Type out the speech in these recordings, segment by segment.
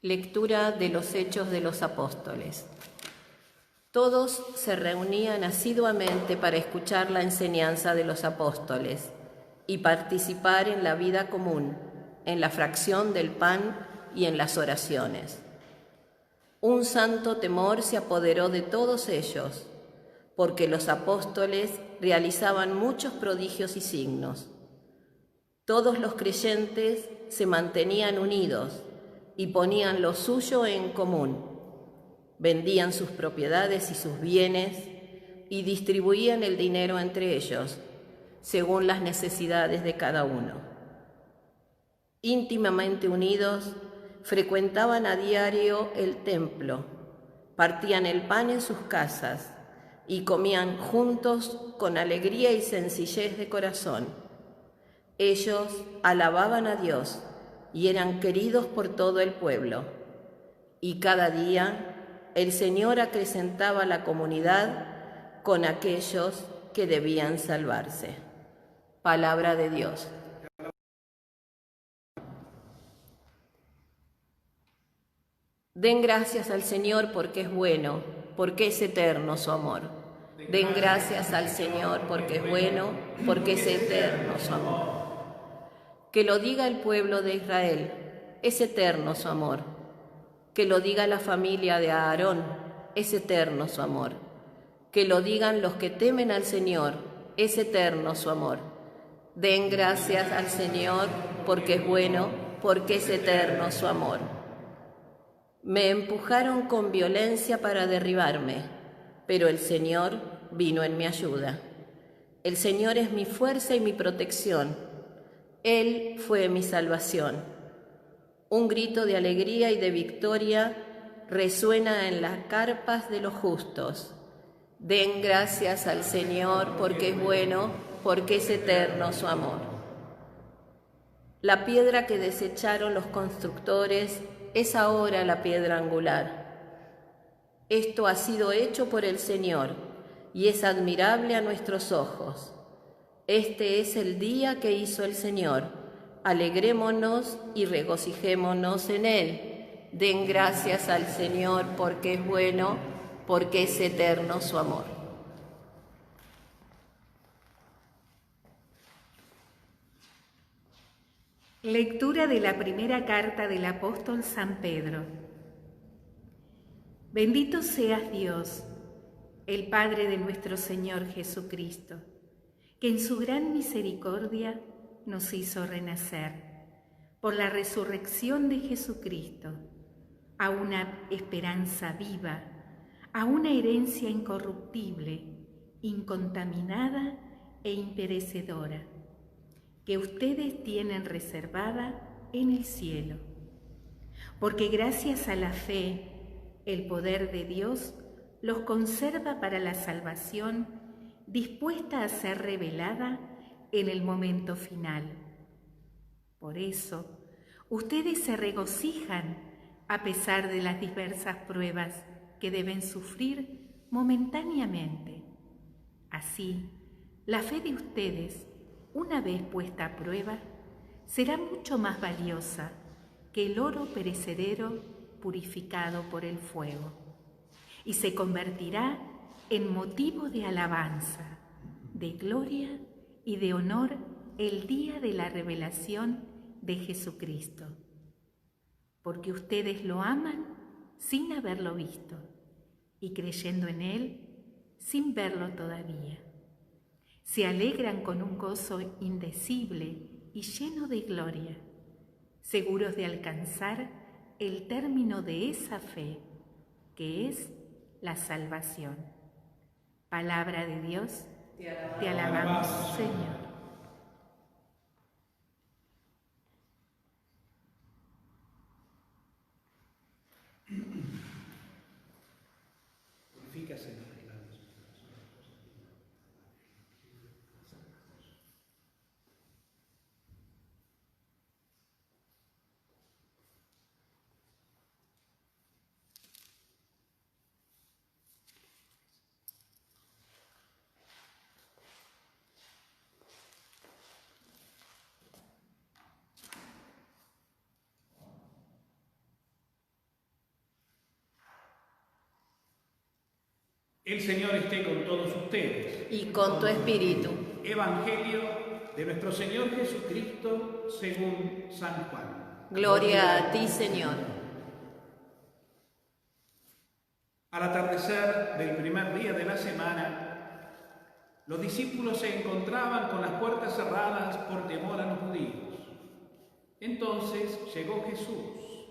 Lectura de los Hechos de los Apóstoles. Todos se reunían asiduamente para escuchar la enseñanza de los apóstoles y participar en la vida común, en la fracción del pan y en las oraciones. Un santo temor se apoderó de todos ellos, porque los apóstoles realizaban muchos prodigios y signos. Todos los creyentes se mantenían unidos y ponían lo suyo en común. Vendían sus propiedades y sus bienes y distribuían el dinero entre ellos, según las necesidades de cada uno. Íntimamente unidos, frecuentaban a diario el templo, partían el pan en sus casas y comían juntos con alegría y sencillez de corazón. Ellos alababan a Dios y eran queridos por todo el pueblo. Y cada día el Señor acrecentaba la comunidad con aquellos que debían salvarse. Palabra de Dios. Den gracias al Señor porque es bueno, porque es eterno su amor. Den gracias al Señor porque es bueno, porque es eterno su amor. Que lo diga el pueblo de Israel, es eterno su amor. Que lo diga la familia de Aarón, es eterno su amor. Que lo digan los que temen al Señor, es eterno su amor. Den gracias al Señor porque es bueno, porque es eterno su amor. Me empujaron con violencia para derribarme, pero el Señor vino en mi ayuda. El Señor es mi fuerza y mi protección. Él fue mi salvación. Un grito de alegría y de victoria resuena en las carpas de los justos. Den gracias al Señor porque es bueno, porque es eterno su amor. La piedra que desecharon los constructores es ahora la piedra angular. Esto ha sido hecho por el Señor y es admirable a nuestros ojos. Este es el día que hizo el Señor. Alegrémonos y regocijémonos en Él. Den gracias al Señor porque es bueno, porque es eterno su amor. Lectura de la primera carta del apóstol San Pedro. Bendito seas Dios, el Padre de nuestro Señor Jesucristo, que en su gran misericordia nos hizo renacer, por la resurrección de Jesucristo, a una esperanza viva, a una herencia incorruptible, incontaminada e imperecedora, que ustedes tienen reservada en el cielo. Porque gracias a la fe, el poder de Dios los conserva para la salvación dispuesta a ser revelada en el momento final. Por eso, ustedes se regocijan a pesar de las diversas pruebas que deben sufrir momentáneamente. Así, la fe de ustedes, una vez puesta a prueba, será mucho más valiosa que el oro perecedero purificado por el fuego, y se convertirá en motivo de alabanza, de gloria y de honor el día de la revelación de Jesucristo, porque ustedes lo aman sin haberlo visto y creyendo en Él sin verlo todavía. Se alegran con un gozo indecible y lleno de gloria, seguros de alcanzar el término de esa fe, que es la salvación. Palabra de Dios, te alabamos, Señor. Purifícase en los labios. El Señor esté con todos ustedes. Y con tu espíritu. Evangelio de nuestro Señor Jesucristo según San Juan. Gloria a ti, Señor. Al atardecer del primer día de la semana, los discípulos se encontraban con las puertas cerradas por temor a los judíos. Entonces llegó Jesús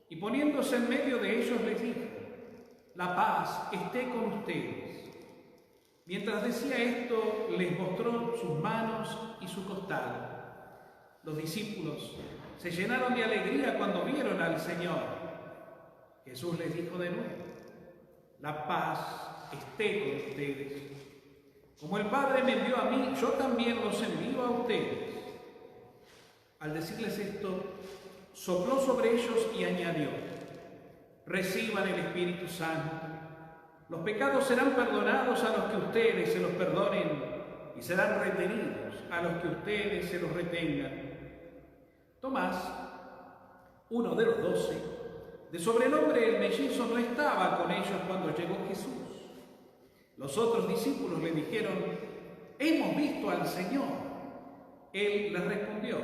y poniéndose en medio de ellos les dijo: la paz esté con ustedes. Mientras decía esto, les mostró sus manos y su costado. Los discípulos se llenaron de alegría cuando vieron al Señor. Jesús les dijo de nuevo: la paz esté con ustedes. Como el Padre me envió a mí, yo también los envío a ustedes. Al decirles esto, sopló sobre ellos y añadió: reciban el Espíritu Santo. Los pecados serán perdonados a los que ustedes se los perdonen y serán retenidos a los que ustedes se los retengan. Tomás, uno de los 12, de sobrenombre el mellizo, no estaba con ellos cuando llegó Jesús. Los otros discípulos le dijeron: hemos visto al Señor. Él les respondió: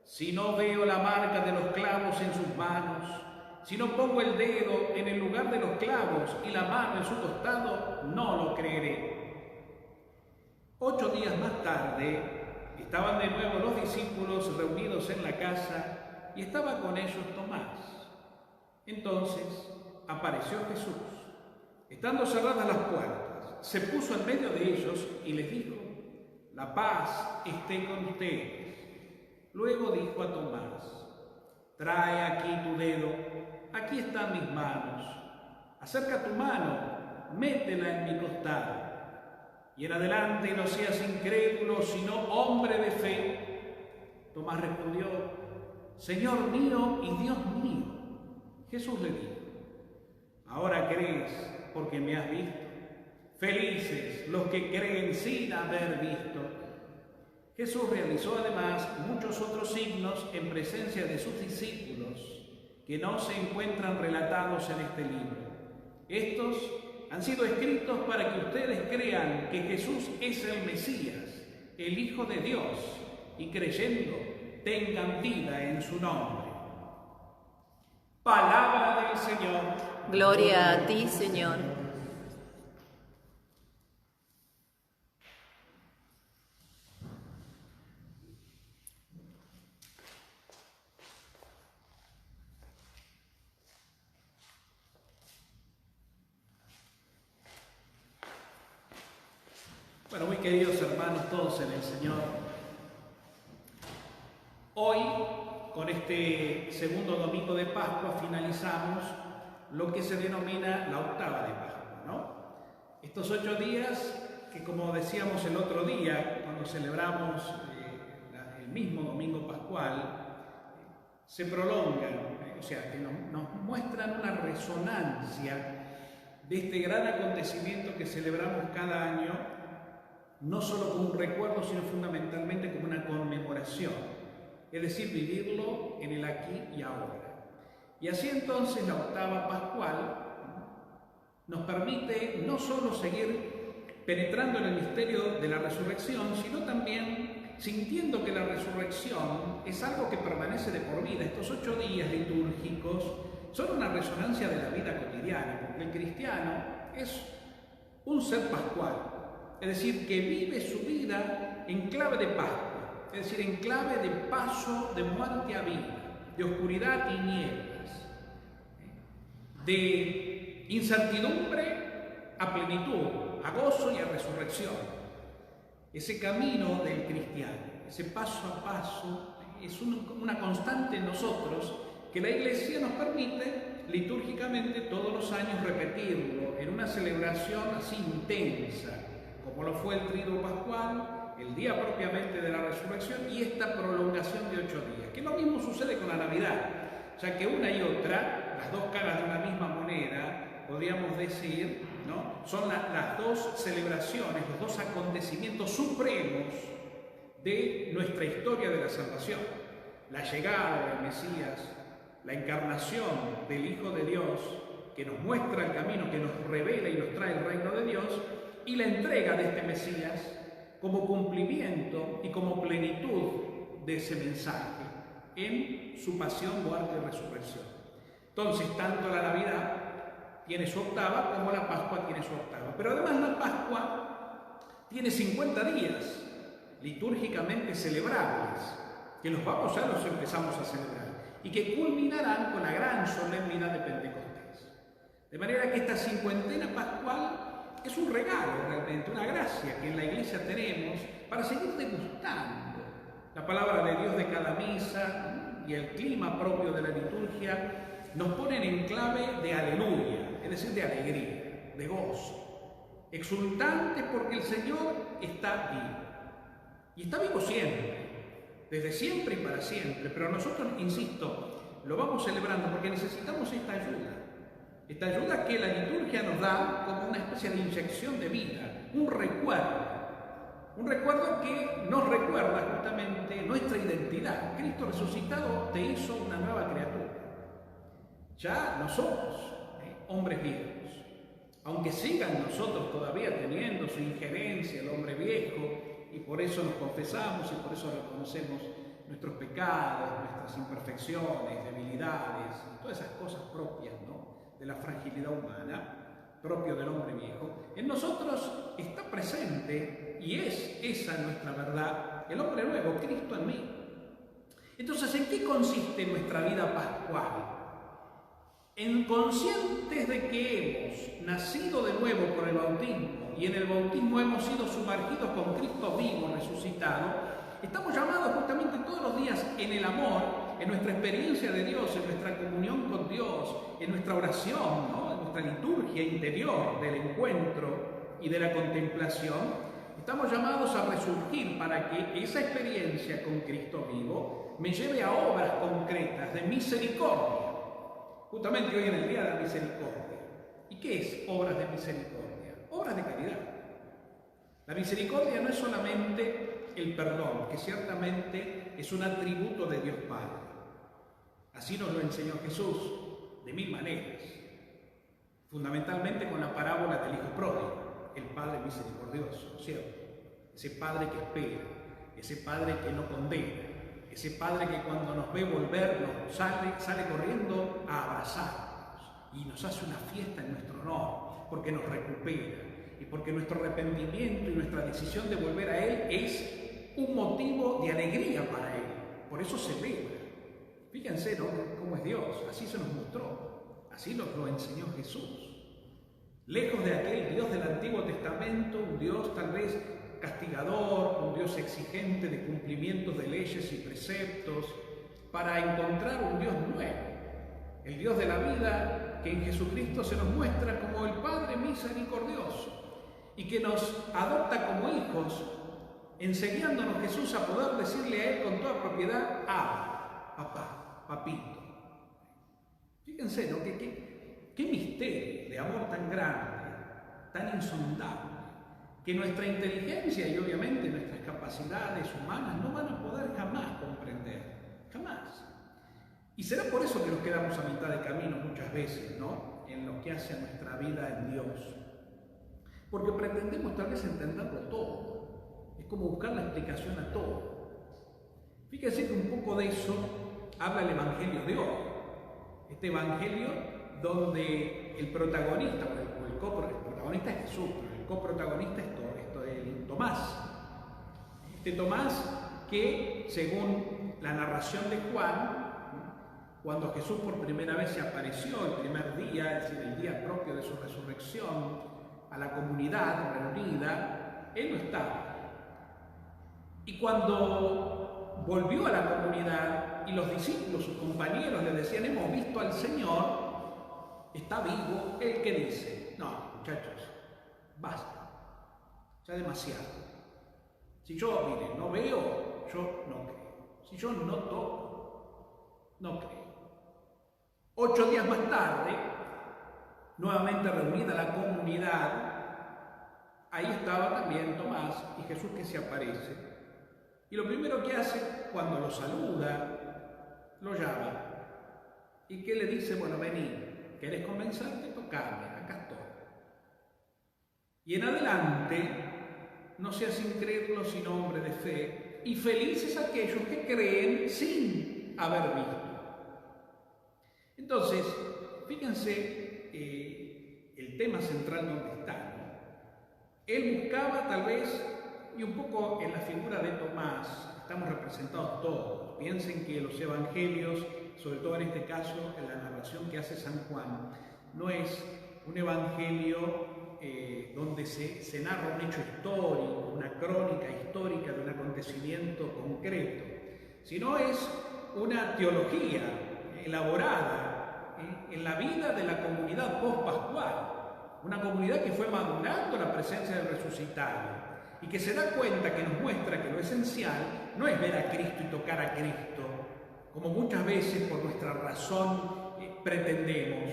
si no veo la marca de los clavos en sus manos, si no pongo el dedo en el lugar de los clavos y la mano en su costado, no lo creeré. 8 días más tarde, estaban de nuevo los discípulos reunidos en la casa y estaba con ellos Tomás. Entonces apareció Jesús, estando cerradas las puertas, se puso en medio de ellos y les dijo: la paz esté con ustedes. Luego dijo a Tomás: trae aquí tu dedo, aquí están mis manos, acerca tu mano, métela en mi costado, y en adelante no seas incrédulo, sino hombre de fe. Tomás respondió: Señor mío y Dios mío. Jesús le dijo: ahora crees porque me has visto. Felices los que creen sin haber visto. Jesús realizó además muchos otros signos en presencia de sus discípulos que no se encuentran relatados en este libro. Estos han sido escritos para que ustedes crean que Jesús es el Mesías, el Hijo de Dios, y creyendo tengan vida en su nombre. Palabra del Señor. Gloria a ti, Señor. Bueno, muy queridos hermanos todos en el Señor, hoy, con este segundo domingo de Pascua, finalizamos lo que se denomina la octava de Pascua, ¿no? Estos 8 días que, como decíamos el otro día, cuando celebramos el mismo domingo pascual, se prolongan, o sea, que nos muestran una resonancia de este gran acontecimiento que celebramos cada año, no solo como un recuerdo, sino fundamentalmente como una conmemoración, es decir, vivirlo en el aquí y ahora. Y así entonces la octava pascual nos permite no solo seguir penetrando en el misterio de la resurrección, sino también sintiendo que la resurrección es algo que permanece de por vida. Estos 8 días litúrgicos son una resonancia de la vida cotidiana, porque el cristiano es un ser pascual. Es decir, que vive su vida en clave de Pascua, es decir, en clave de paso de muerte a vida, de oscuridad a tinieblas, de incertidumbre a plenitud, a gozo y a resurrección. Ese camino del cristiano, ese paso a paso, es una constante en nosotros que la Iglesia nos permite litúrgicamente todos los años repetirlo en una celebración así intensa, como lo fue el Triduo Pascual, el día propiamente de la resurrección y esta prolongación de 8 días. Que lo mismo sucede con la Navidad, ya que una y otra, las dos caras de una misma moneda, podríamos decir, ¿no? Son las dos celebraciones, los dos acontecimientos supremos de nuestra historia de la salvación. La llegada del Mesías, la encarnación del Hijo de Dios que nos muestra el camino, que nos revela y nos trae el reino de Dios, y la entrega de este Mesías como cumplimiento y como plenitud de ese mensaje en su pasión, muerte y resurrección. Entonces, tanto la Navidad tiene su octava como la Pascua tiene su octava. Pero además la Pascua tiene 50 días litúrgicamente celebrables, que los vamos ya los empezamos a celebrar, y que culminarán con la gran solemnidad de Pentecostés. De manera que esta cincuentena pascual es un regalo realmente, una gracia que en la Iglesia tenemos para seguir degustando la palabra de Dios de cada misa, y el clima propio de la liturgia nos ponen en clave de aleluya, es decir, de alegría, de gozo, exultantes porque el Señor está vivo. Y está vivo siempre, desde siempre y para siempre, pero nosotros, insisto, lo vamos celebrando porque necesitamos esta ayuda que la liturgia nos da como una especie de inyección de vida, un recuerdo que nos recuerda justamente nuestra identidad. Cristo resucitado te hizo una nueva criatura. Ya no somos hombres viejos, aunque sigan nosotros todavía teniendo su injerencia el hombre viejo, y por eso nos confesamos y por eso reconocemos nuestros pecados, nuestras imperfecciones, debilidades, todas esas cosas propias, ¿no?, de la fragilidad humana, propio del hombre viejo. En nosotros está presente, y es esa nuestra verdad, el hombre nuevo, Cristo en mí. Entonces, ¿en qué consiste nuestra vida pascual? En conscientes de que hemos nacido de nuevo por el bautismo, y en el bautismo hemos sido sumergidos con Cristo vivo, resucitado, estamos llamados justamente todos los días en el amor, en nuestra experiencia de Dios, en nuestra comunión con Dios, en nuestra oración, ¿no?, en nuestra liturgia interior del encuentro y de la contemplación. Estamos llamados a resurgir para que esa experiencia con Cristo vivo me lleve a obras concretas de misericordia. Justamente hoy en el Día de la Misericordia. ¿Y qué es obras de misericordia? Obras de caridad. La misericordia no es solamente el perdón, que ciertamente es un atributo de Dios Padre. Así nos lo enseñó Jesús de mil maneras. Fundamentalmente con la parábola del Hijo Pródigo, el Padre misericordioso, ¿cierto? Ese Padre que espera, ese Padre que no condena, ese Padre que cuando nos ve volver nos sale corriendo a abrazarnos y nos hace una fiesta en nuestro honor, porque nos recupera y porque nuestro arrepentimiento y nuestra decisión de volver a Él es un motivo de alegría para Él. Por eso celebra. Fíjense, ¿no?, cómo es Dios. Así se nos mostró, así nos lo enseñó Jesús. Lejos de aquel Dios del Antiguo Testamento, un Dios tal vez castigador, un Dios exigente de cumplimientos de leyes y preceptos, para encontrar un Dios nuevo, el Dios de la vida, que en Jesucristo se nos muestra como el Padre misericordioso y que nos adopta como hijos, enseñándonos Jesús a poder decirle a Él con toda propiedad: Abba, papá, papito. Fíjense, ¿no?, qué misterio de amor tan grande, tan insondable, que nuestra inteligencia y obviamente nuestras capacidades humanas no van a poder jamás comprender, jamás. Y será por eso que nos quedamos a mitad de camino muchas veces, ¿no?, en lo que hace a nuestra vida en Dios. Porque pretendemos tal vez entenderlo todo. Es como buscar la explicación a todo. Fíjense que un poco de eso habla el Evangelio de hoy. Este Evangelio donde el protagonista, el protagonista es Jesús, pero el coprotagonista es Tomás. Este Tomás que, según la narración de Juan, cuando Jesús por primera vez se apareció el primer día, es decir, el día propio de su resurrección, a la comunidad reunida, él no estaba. Y cuando volvió a la comunidad y los discípulos, sus compañeros, le decían: hemos visto al Señor, está vivo, ¿él qué dice? No, muchachos, basta, ya demasiado. Si yo, mire, no veo, yo no creo. Si yo no toco, no creo. 8 días más tarde, nuevamente reunida la comunidad, ahí estaba también Tomás y Jesús, que se aparece. Y lo primero que hace cuando lo saluda, lo llama. ¿Y qué le dice? Bueno, vení, ¿Querés convencerte? Tocame, acá estoy. Y en adelante, no seas incrédulo sino hombre de fe, y felices aquellos que creen sin haber visto. Entonces, fíjense el tema central donde está, ¿no? Él buscaba tal vez, y un poco en la figura de Tomás, estamos representados todos. Piensen que los evangelios, sobre todo en este caso, en la narración que hace San Juan, no es un evangelio donde se narra un hecho histórico, una crónica histórica de un acontecimiento concreto, sino es una teología elaborada en la vida de la comunidad post-pascual, una comunidad que fue madurando la presencia del resucitado y que se da cuenta, que nos muestra que lo esencial no es ver a Cristo y tocar a Cristo, como muchas veces por nuestra razón pretendemos,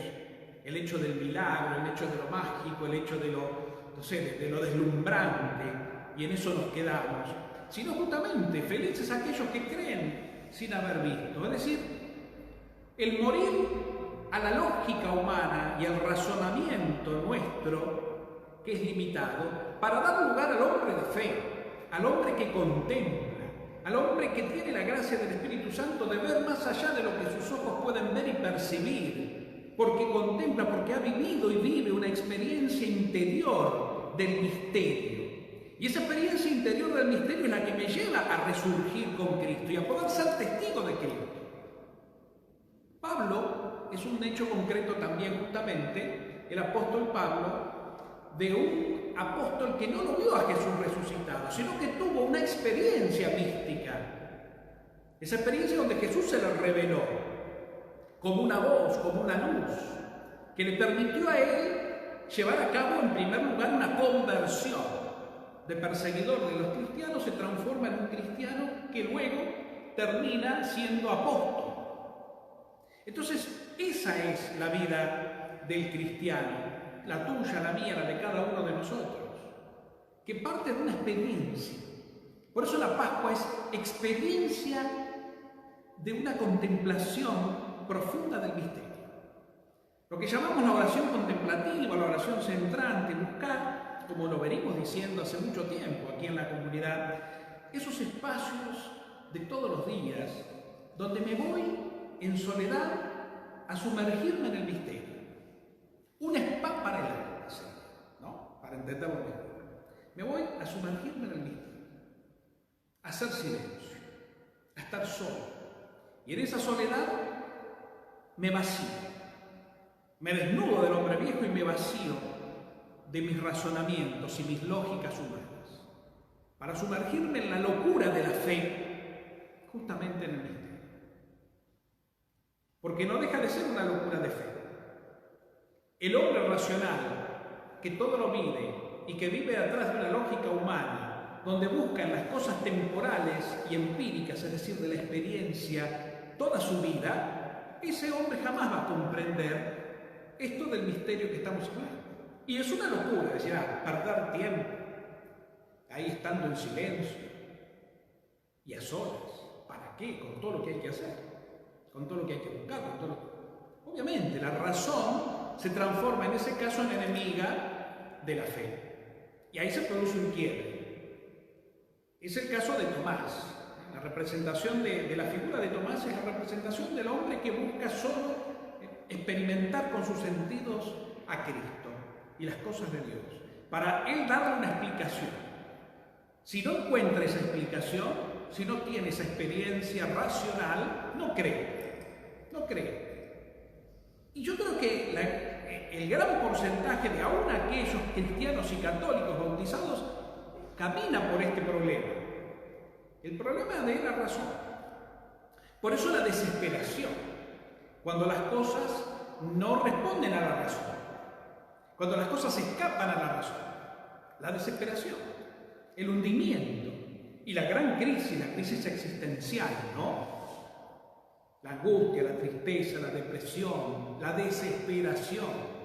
el hecho del milagro, el hecho de lo mágico, el hecho de lo deslumbrante, y en eso nos quedamos, sino justamente felices aquellos que creen sin haber visto. Es decir, el morir a la lógica humana y al razonamiento nuestro, que es limitado, para dar lugar al hombre de fe, al hombre que contempla, al hombre que tiene la gracia del Espíritu Santo de ver más allá de lo que sus ojos pueden ver y percibir, porque contempla, porque ha vivido y vive una experiencia interior del misterio. Y esa experiencia interior del misterio es la que me lleva a resurgir con Cristo y a poder ser testigo de Cristo. Pablo es un hecho concreto también, justamente, el apóstol Pablo, de un apóstol que no lo vio a Jesús resucitado, sino que tuvo una experiencia mística. Esa experiencia donde Jesús se le reveló como una voz, como una luz, que le permitió a él llevar a cabo en primer lugar una conversión. De perseguidor de los cristianos se transforma en un cristiano que luego termina siendo apóstol. Entonces, esa es la vida del cristiano, la tuya, la mía, la de cada uno de nosotros, que parte de una experiencia. Por eso la Pascua es experiencia de una contemplación profunda del misterio. Lo que llamamos la oración contemplativa, la oración centrante, buscar, como lo venimos diciendo hace mucho tiempo aquí en la comunidad, esos espacios de todos los días donde me voy en soledad a sumergirme en el misterio. Un spa para el alma, ¿no? Para entenderlo mejor. Me voy a sumergirme en el misterio, a hacer silencio, a estar solo. Y en esa soledad me vacío, me desnudo del hombre viejo y me vacío de mis razonamientos y mis lógicas humanas, para sumergirme en la locura de la fe, justamente en el misterio. Porque no deja de ser una locura de fe. El hombre racional, que todo lo mide y que vive atrás de una lógica humana, donde busca en las cosas temporales y empíricas, es decir, de la experiencia, toda su vida, ese hombre jamás va a comprender esto del misterio que estamos hablando. Y es una locura, decir, perder tiempo, ahí estando en silencio y a solas. ¿Para qué? Con todo lo que hay que hacer, con todo lo que hay que buscar, con todo lo que... Obviamente, la razón se transforma en ese caso en enemiga de la fe. Y ahí se produce un quiebre. Es el caso de Tomás. La representación de la figura de Tomás es la representación del hombre que busca solo experimentar con sus sentidos a Cristo y las cosas de Dios, para él darle una explicación. Si no encuentra esa explicación, si no tiene esa experiencia racional, no cree, no cree. Y yo creo que el gran porcentaje de aún aquellos cristianos y católicos bautizados camina por este problema. El problema de la razón. Por eso la desesperación, cuando las cosas no responden a la razón, cuando las cosas escapan a la razón, la desesperación, el hundimiento y la gran crisis, la crisis existencial, ¿no? La angustia, la tristeza, la depresión, la desesperación.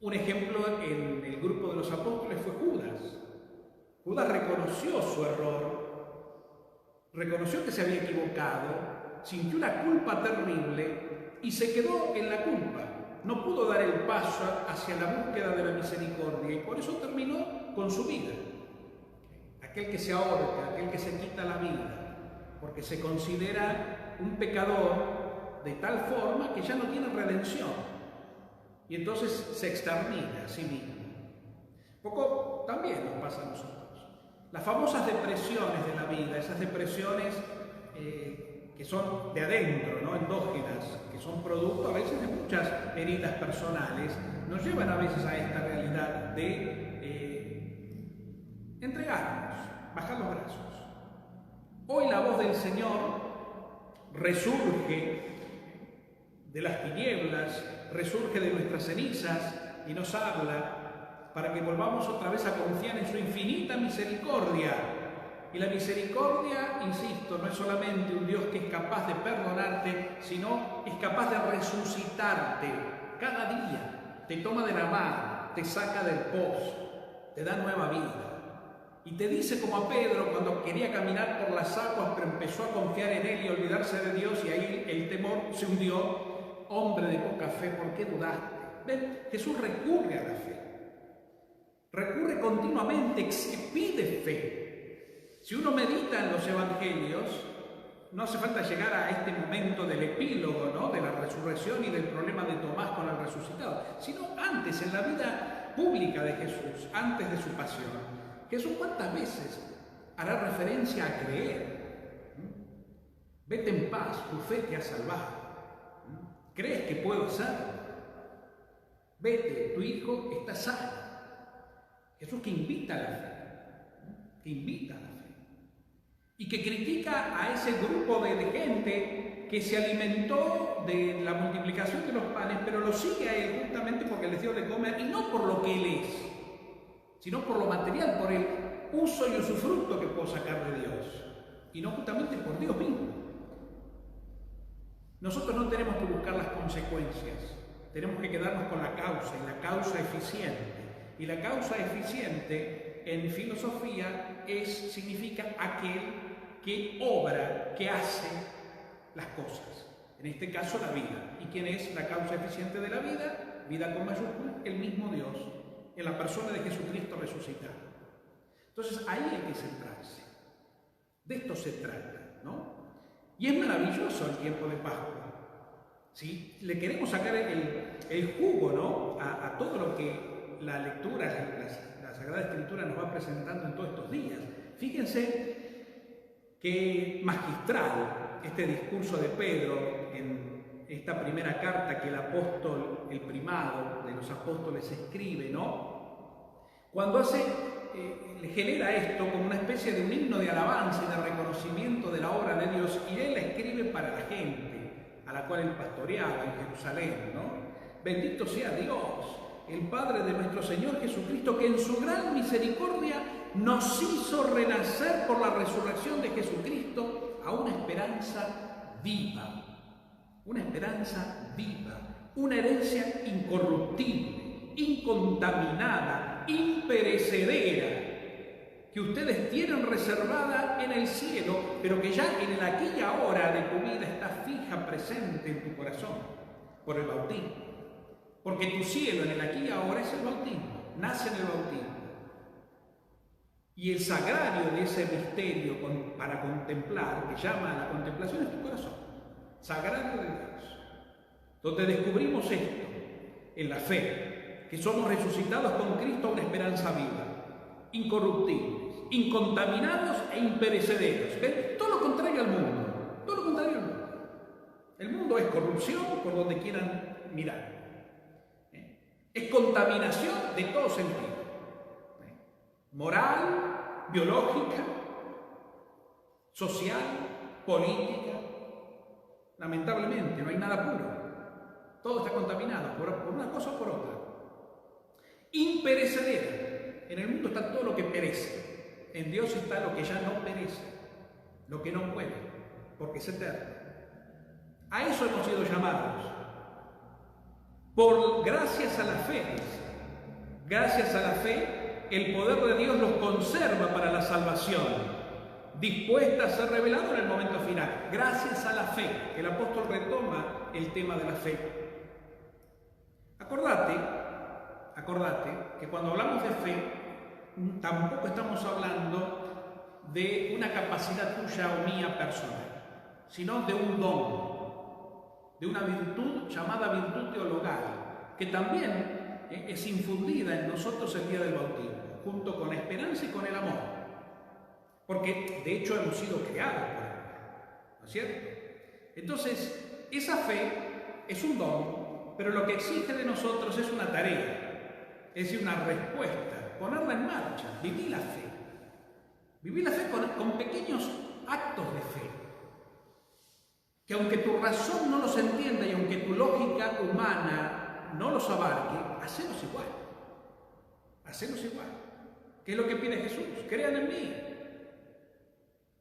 Un ejemplo en el grupo de los apóstoles fue Judas. Judas reconoció su error, reconoció que se había equivocado sintió una culpa terrible y se quedó en la culpa. No pudo dar el paso hacia la búsqueda de la misericordia y por eso terminó con su vida. Aquel que se ahorca, aquel que se quita la vida, porque se considera un pecador de tal forma que ya no tiene redención y entonces se extermina a sí mismo. Poco también nos pasa a nosotros. Las famosas depresiones de la vida, esas depresiones que son de adentro, ¿no? Endógenas, que son producto a veces de muchas heridas personales, nos llevan a veces a esta realidad de entregarnos, bajar los brazos. Hoy la voz del Señor resurge de las tinieblas, resurge de nuestras cenizas y nos habla para que volvamos otra vez a confiar en su infinita misericordia. Y la misericordia, insisto, no es solamente un Dios que es capaz de perdonarte, sino es capaz de resucitarte cada día. Te toma de la mano, te saca del pozo, te da nueva vida. Y te dice como a Pedro cuando quería caminar por las aguas, pero empezó a confiar en él y olvidarse de Dios, y ahí el temor se hundió. Hombre de poca fe, ¿por qué dudaste? ¿Ven? Jesús recurre a la fe. Recurre continuamente, pide fe. Si uno medita en los evangelios, no hace falta llegar a este momento del epílogo, ¿no? De la resurrección y del problema de Tomás con el resucitado, sino antes, en la vida pública de Jesús, antes de su pasión. Jesús, ¿cuántas veces hará referencia a creer? Vete en paz, tu fe te ha salvado. ¿Crees que puedo hacerlo? Vete, tu hijo está sano. Jesús que invita a la fe, que invita a la fe. Y que critica a ese grupo de gente que se alimentó de la multiplicación de los panes, pero lo sigue a él justamente porque les dio de comer, y no por lo que él es, sino por lo material, por el uso y usufructo que puedo sacar de Dios, y no justamente por Dios mismo. Nosotros no tenemos que buscar las consecuencias, tenemos que quedarnos con la causa, y la causa eficiente. Y la causa eficiente en filosofía significa aquel que obra, que hace las cosas. En este caso, la vida. ¿Y quién es la causa eficiente de la vida? Vida con mayúscula, el mismo Dios, en la persona de Jesucristo resucitado. Entonces, ahí hay que centrarse. De esto se trata, ¿no? Y es maravilloso el tiempo de Pascua. ¿Sí? Le queremos sacar el jugo, ¿no? A todo lo que la lectura, la Sagrada Escritura nos va presentando en todos estos días. Fíjense que magistral este discurso de Pedro en esta primera carta que el apóstol, el primado de los apóstoles escribe, ¿no? Cuando le genera esto como una especie de un himno de alabanza y de reconocimiento de la obra de Dios, y él la escribe para la gente a la cual él pastoreaba en Jerusalén, ¿no? Bendito sea Dios, el Padre de nuestro Señor Jesucristo, que en su gran misericordia nos hizo renacer por la resurrección de Jesucristo a una esperanza viva, una herencia incorruptible, incontaminada, imperecedera, que ustedes tienen reservada en el cielo, pero que ya en el aquí y ahora de tu vida está fija, presente en tu corazón, por el bautismo. Porque tu cielo en el aquí y ahora es el bautismo, nace en el bautismo. Y el sagrario de ese misterio para contemplar, que llama a la contemplación, es tu corazón, sagrario de Dios. Donde descubrimos esto, en la fe, que somos resucitados con Cristo a una esperanza viva, incorruptibles, incontaminados e imperecederos. ¿Ven? Todo lo contrario al mundo, todo lo contrario al mundo. El mundo es corrupción por donde quieran mirar. Es contaminación de todo sentido. Moral, biológica, social, política. Lamentablemente, no hay nada puro. Todo está contaminado por una cosa o por otra. Imperecedera. En el mundo está todo lo que perece. En Dios está lo que ya no perece, lo que no muere, porque es eterno. A eso hemos sido llamados. Gracias a la fe, gracias a la fe, el poder de Dios los conserva para la salvación. dispuesta a ser revelado en el momento final, gracias a la fe. El apóstol retoma el tema de la fe. Acordate que cuando hablamos de fe, tampoco estamos hablando de una capacidad tuya o mía personal, sino de un don, de una virtud llamada virtud teologal, que también es infundida en nosotros el día del bautismo, junto con la esperanza y con el amor. Porque de hecho hemos sido creados por el amor, ¿no es cierto? Entonces, esa fe es un don, pero lo que exige de nosotros es una tarea, es decir, una respuesta, ponerla en marcha, vivir la fe. Vivir la fe con pequeños actos de fe, que aunque tu razón no los entienda y aunque tu lógica humana no los abarque, hacelos igual. Hacelos igual. ¿Qué es lo que pide Jesús? Crean en mí.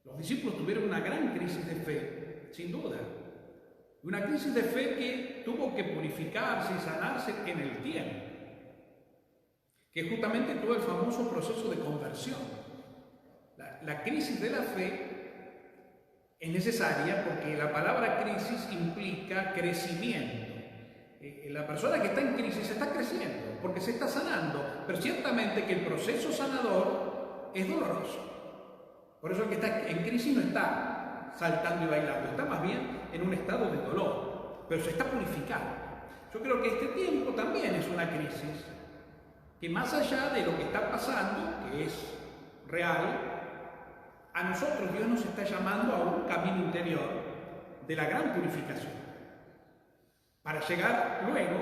Los discípulos tuvieron una gran crisis de fe, sin duda. Una crisis de fe que tuvo que purificarse y sanarse en el tiempo, que justamente tuvo el famoso proceso de conversión. La crisis de la fe es necesaria porque la palabra crisis implica crecimiento. La persona que está en crisis está creciendo porque se está sanando, pero ciertamente que el proceso sanador es doloroso. Por eso el que está en crisis no está saltando y bailando, está más bien en un estado de dolor, pero se está purificando. Yo creo que este tiempo también es una crisis que, más allá de lo que está pasando, que es real, a nosotros Dios nos está llamando a un camino interior de la gran purificación, para llegar luego,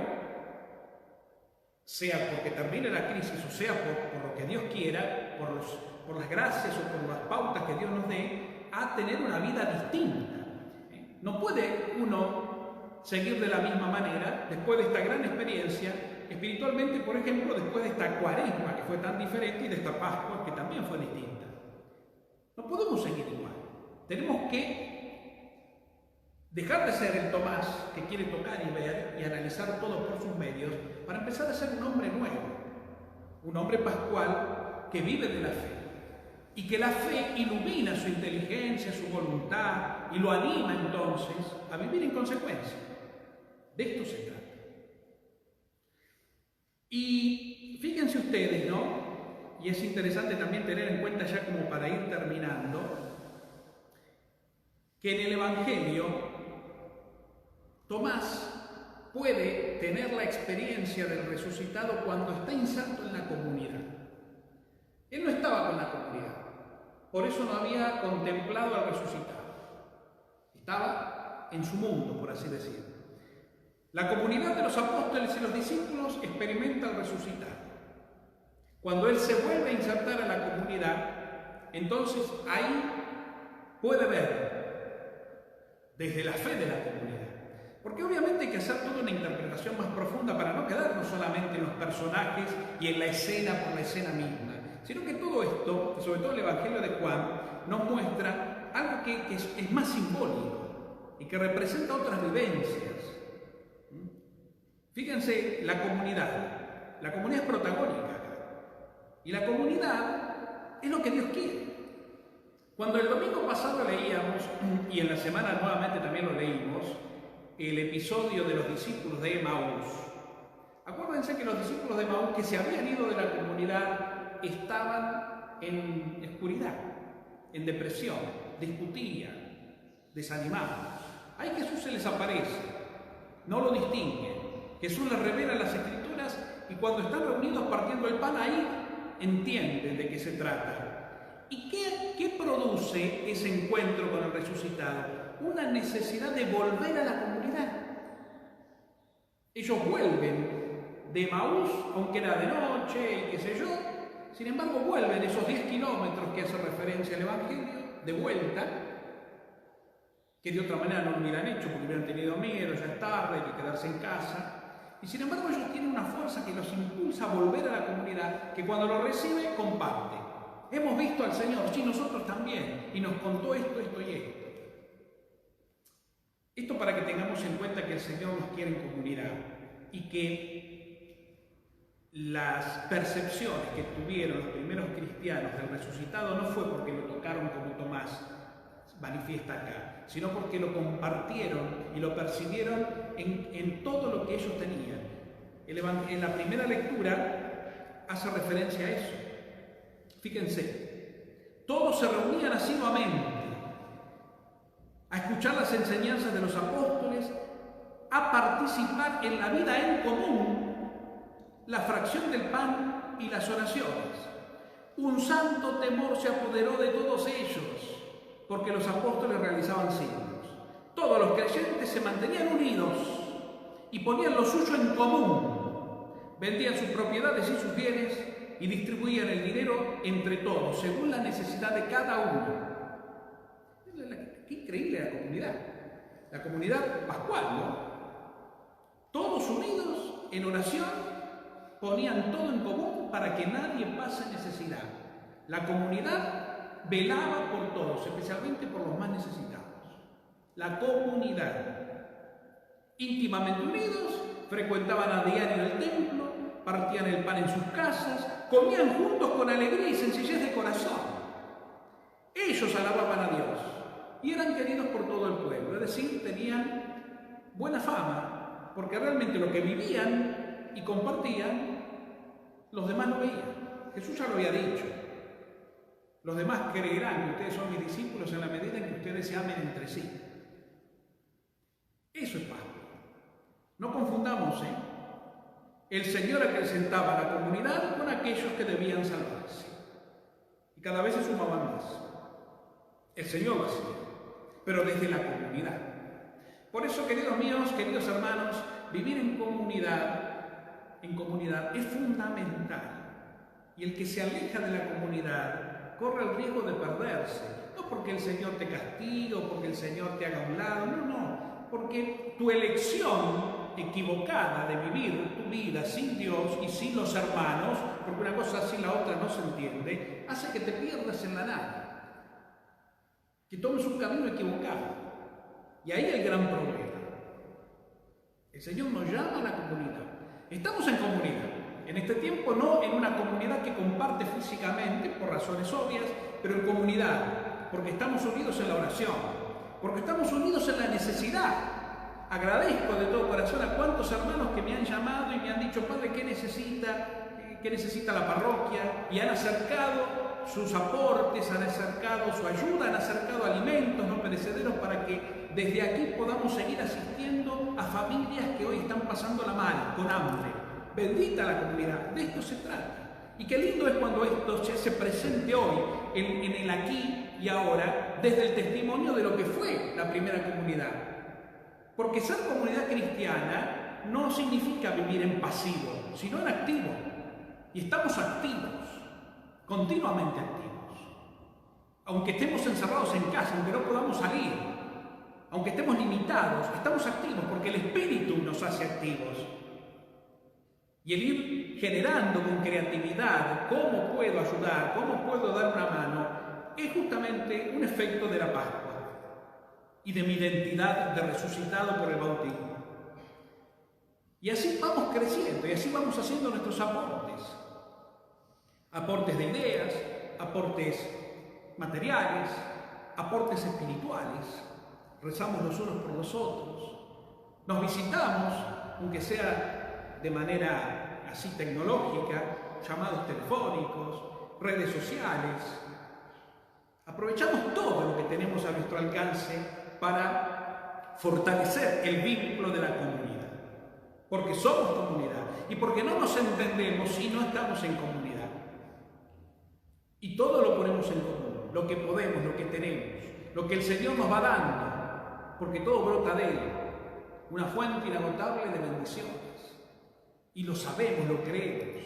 sea porque termine la crisis o sea por lo que Dios quiera, por las gracias o por las pautas que Dios nos dé, a tener una vida distinta. No puede uno seguir de la misma manera después de esta gran experiencia espiritualmente, por ejemplo, después de esta Cuaresma que fue tan diferente y de esta Pascua que también fue distinta. No podemos seguir igual. Tenemos que dejar de ser el Tomás que quiere tocar y ver y analizar todo por sus medios para empezar a ser un hombre nuevo, un hombre pascual que vive de la fe y que la fe ilumina su inteligencia, su voluntad y lo anima entonces a vivir en consecuencia. De esto se trata. Y fíjense ustedes, ¿no? Y es interesante también tener en cuenta, ya como para ir terminando, que en el Evangelio Tomás puede tener la experiencia del resucitado cuando está inserto en la comunidad. Él no estaba con la comunidad, por eso no había contemplado al resucitado. Estaba en su mundo, por así decirlo. La comunidad de los apóstoles y los discípulos experimenta al resucitado. Cuando él se vuelve a insertar a la comunidad, entonces ahí puede ver desde la fe de la comunidad. Porque obviamente hay que hacer toda una interpretación más profunda para no quedarnos solamente en los personajes y en la escena por la escena misma, sino que todo esto, sobre todo el Evangelio de Juan, nos muestra algo que es más simbólico y que representa otras vivencias. Fíjense, la comunidad es protagónica. Y la comunidad es lo que Dios quiere. Cuando el domingo pasado leíamos, y en la semana nuevamente también lo leímos, el episodio de los discípulos de Emaús. Acuérdense que los discípulos de Emaús que se habían ido de la comunidad estaban en oscuridad, en depresión, discutían, desanimados. Ahí Jesús se les aparece, no lo distinguen. Jesús les revela las Escrituras y cuando están reunidos partiendo el pan, ahí entienden de qué se trata. ¿Y qué produce ese encuentro con el resucitado? Una necesidad de volver a la comunidad. Ellos vuelven de Emaús, aunque era de noche y qué sé yo, sin embargo vuelven esos 10 kilómetros que hace referencia al Evangelio, de vuelta, que de otra manera no lo hubieran hecho porque hubieran tenido miedo, ya es tarde, hay que quedarse en casa. Y sin embargo ellos tienen una fuerza que los impulsa a volver a la comunidad, que cuando lo recibe, comparte. Hemos visto al Señor, sí, nosotros también, y nos contó esto, esto y esto. Esto para que tengamos en cuenta que el Señor nos quiere en comunidad y que las percepciones que tuvieron los primeros cristianos del resucitado no fue porque lo tocaron como Tomás, manifiesta acá, sino porque lo compartieron y lo percibieron en todo lo que ellos tenían. En la primera lectura hace referencia a eso. Fíjense, todos se reunían asiduamente a escuchar las enseñanzas de los apóstoles, a participar en la vida en común, la fracción del pan y las oraciones. Un santo temor se apoderó de todos ellos, porque los apóstoles realizaban signos. Todos los creyentes se mantenían unidos y ponían lo suyo en común. Vendían sus propiedades y sus bienes y distribuían el dinero entre todos, según la necesidad de cada uno. Qué increíble la comunidad pascual, ¿no? Todos unidos en oración, ponían todo en común para que nadie pase necesidad. La comunidad velaba por todos, especialmente por los más necesitados. La comunidad, íntimamente unidos, frecuentaban a diario el templo, partían el pan en sus casas, comían juntos con alegría y sencillez de corazón. Ellos alababan a Dios y eran queridos por todo el pueblo, es decir, tenían buena fama, porque realmente lo que vivían y compartían, los demás no veían. Jesús ya lo había dicho. Los demás creerán que ustedes son mis discípulos en la medida en que ustedes se amen entre sí. Eso es Pascua. No confundamos, El Señor acrecentaba la comunidad con aquellos que debían salvarse. Y cada vez se sumaban más. El Señor lo hacía, pero desde la comunidad. Por eso, queridos míos, queridos hermanos, vivir en comunidad es fundamental. Y el que se aleja de la comunidad corre el riesgo de perderse. No porque el Señor te castigue o porque el Señor te haga a un lado, no. Porque tu elección equivocada de vivir tu vida sin Dios y sin los hermanos, porque una cosa sin la otra no se entiende, hace que te pierdas en la nada, que tomes un camino equivocado. Y ahí el gran problema. El Señor nos llama a la comunidad. Estamos en comunidad. En este tiempo no en una comunidad que comparte físicamente, por razones obvias, pero en comunidad, porque estamos unidos en la oración, porque estamos unidos en la necesidad. Agradezco de todo corazón a cuantos hermanos que me han llamado y me han dicho: Padre, ¿qué necesita la parroquia? Y han acercado sus aportes, han acercado su ayuda, han acercado alimentos no perecederos para que desde aquí podamos seguir asistiendo a familias que hoy están pasándola mal, con hambre. Bendita la comunidad, de esto se trata. Y qué lindo es cuando esto se presente hoy, en el aquí y ahora, desde el testimonio de lo que fue la primera comunidad. Porque ser comunidad cristiana no significa vivir en pasivo, sino en activo. Y estamos activos, continuamente activos. Aunque estemos encerrados en casa, aunque no podamos salir, aunque estemos limitados, estamos activos porque el Espíritu nos hace activos. Y el ir generando con creatividad cómo puedo ayudar, cómo puedo dar una mano, es justamente un efecto de la Pascua y de mi identidad de resucitado por el bautismo. Y así vamos creciendo y así vamos haciendo nuestros aportes. Aportes de ideas, aportes materiales, aportes espirituales. Rezamos los unos por los otros. Nos visitamos, aunque sea de manera así tecnológica, llamados telefónicos, redes sociales. Aprovechamos todo lo que tenemos a nuestro alcance para fortalecer el vínculo de la comunidad. Porque somos comunidad y porque no nos entendemos si no estamos en comunidad. Y todo lo ponemos en común, lo que podemos, lo que tenemos, lo que el Señor nos va dando, porque todo brota de Él, una fuente inagotable de bendiciones. Y lo sabemos, lo creemos.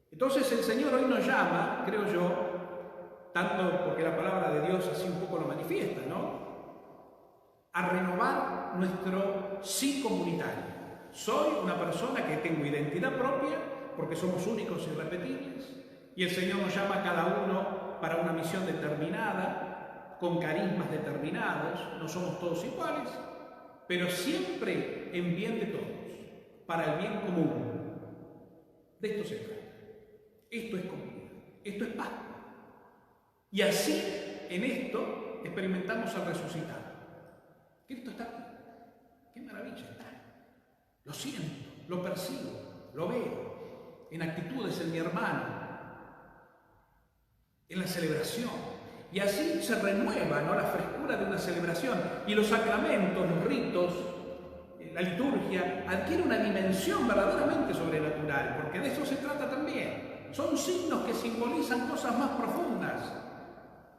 Entonces el Señor hoy nos llama, creo yo, tanto porque la palabra de Dios así un poco lo manifiesta, ¿no?, a renovar nuestro sí comunitario. Soy una persona que tengo identidad propia, porque somos únicos y irrepetibles, y el Señor nos llama a cada uno para una misión determinada, con carismas determinados. No somos todos iguales, pero siempre en bien de todos, para el bien común. De esto se trata. Esto es comunidad, esto es Pascua. Y así, en esto, experimentamos al resucitado. Cristo está aquí. ¡Qué maravilla está! Lo siento, lo percibo, lo veo, en actitudes en mi hermano, en la celebración. Y así se renueva, ¿no?, la frescura de una celebración. Y los sacramentos, los ritos, la liturgia, adquiere una dimensión verdaderamente sobrenatural, porque de eso se trata también. Son signos que simbolizan cosas más profundas.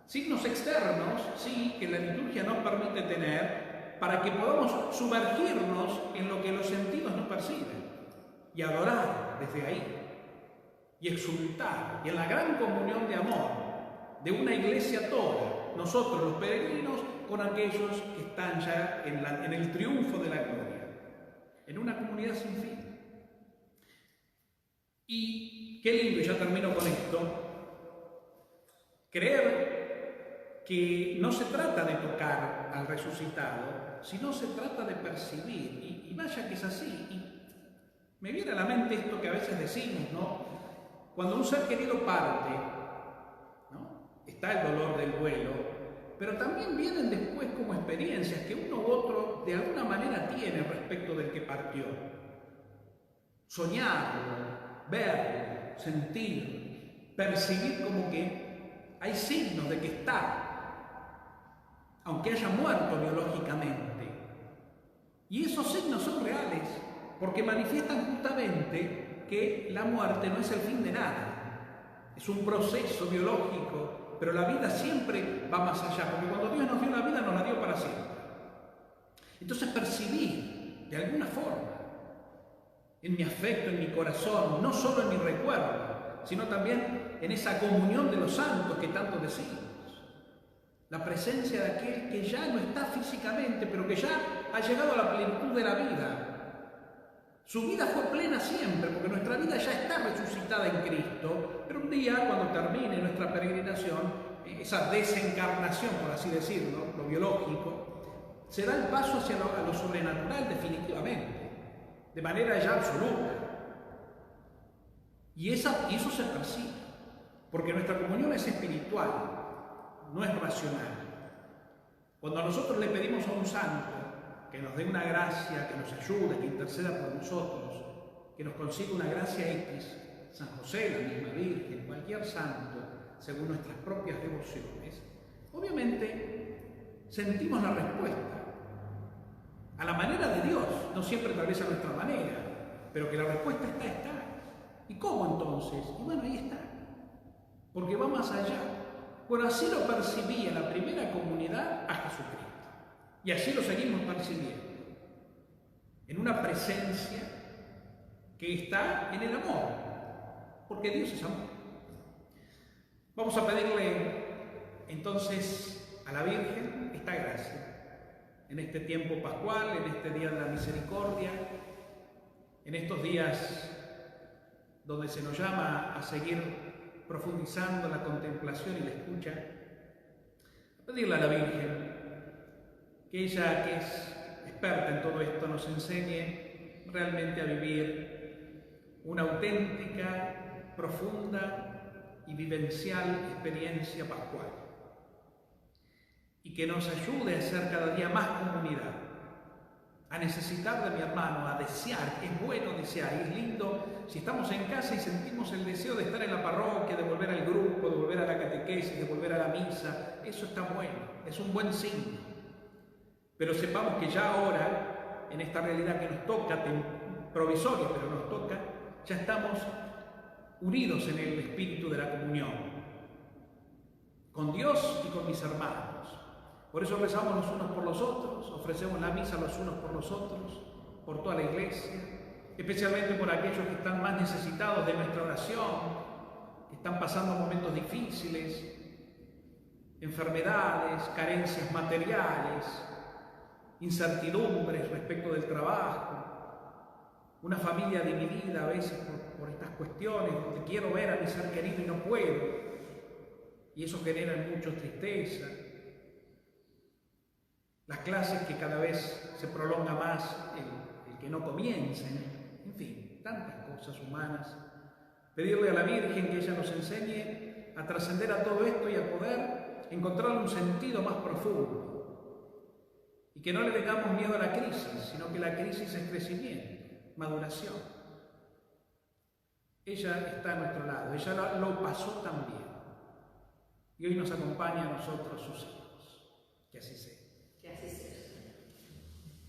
Signos externos, sí, que la liturgia nos permite tener para que podamos sumergirnos en lo que los sentidos no perciben y adorar desde ahí y exultar y en la gran comunión de amor de una iglesia toda, nosotros los peregrinos con aquellos que están ya en el triunfo de la gloria, en una comunidad sin fin. Y qué lindo, y ya termino con esto, creer que no se trata de tocar al resucitado, sino se trata de percibir, y vaya que es así. Y me viene a la mente esto que a veces decimos, ¿no? Cuando un ser querido parte, ¿no?, está el dolor del duelo, pero también vienen después como experiencias que uno u otro de alguna manera tiene respecto del que partió. Soñarlo, verlo, sentir, percibir como que hay signos de que está, aunque haya muerto biológicamente. Y esos signos son reales, porque manifiestan justamente que la muerte no es el fin de nada. Es un proceso biológico, pero la vida siempre va más allá, porque cuando Dios nos dio la vida, nos la dio para siempre. Entonces percibir, de alguna forma, en mi afecto, en mi corazón, no solo en mi recuerdo, sino también en esa comunión de los santos que tanto decimos. La presencia de aquel que ya no está físicamente, pero que ya ha llegado a la plenitud de la vida. Su vida fue plena siempre, porque nuestra vida ya está resucitada en Cristo, pero un día, cuando termine nuestra peregrinación, esa desencarnación, por así decirlo, lo biológico, se da el paso hacia lo sobrenatural definitivamente, de manera ya absoluta. Y eso se percibe, porque nuestra comunión es espiritual, no es racional. Cuando nosotros le pedimos a un santo que nos dé una gracia, que nos ayude, que interceda por nosotros, que nos consiga una gracia X, San José, la misma Virgen, cualquier santo, según nuestras propias devociones, obviamente sentimos la respuesta a la manera de Dios, no siempre tal vez a nuestra manera, pero que la respuesta está. ¿Y cómo entonces? Y bueno, ahí está, porque va más allá. Bueno, así lo percibía la primera comunidad a Jesucristo. Y así lo seguimos percibiendo, en una presencia que está en el amor, porque Dios es amor. Vamos a pedirle entonces a la Virgen esta gracia, en este tiempo pascual, en este día de la misericordia, en estos días donde se nos llama a seguir profundizando la contemplación y la escucha, a pedirle a la Virgen que ella, que es experta en todo esto, nos enseñe realmente a vivir una auténtica, profunda y vivencial experiencia pascual. Y que nos ayude a ser cada día más comunidad, a necesitar de mi hermano, a desear. Es bueno desear, y es lindo si estamos en casa y sentimos el deseo de estar en la parroquia, de volver al grupo, de volver a la catequesis, de volver a la misa. Eso está bueno, es un buen signo. Pero sepamos que ya ahora, en esta realidad que nos toca, provisoria, pero nos toca, ya estamos unidos en el espíritu de la comunión, con Dios y con mis hermanos. Por eso rezamos los unos por los otros, ofrecemos la misa los unos por los otros, por toda la iglesia, especialmente por aquellos que están más necesitados de nuestra oración, que están pasando momentos difíciles, enfermedades, carencias materiales, incertidumbres respecto del trabajo, una familia dividida a veces por estas cuestiones, donde quiero ver a mi ser querido y no puedo, y eso genera en muchos tristeza. Las clases que cada vez se prolonga más, el que no comiencen, en fin, tantas cosas humanas. Pedirle a la Virgen que ella nos enseñe a trascender a todo esto y a poder encontrarle un sentido más profundo. Y que no le tengamos miedo a la crisis, sino que la crisis es crecimiento, maduración. Ella está a nuestro lado, ella lo pasó también. Y hoy nos acompaña a nosotros, sus hijos. Que así sea. Que así sea.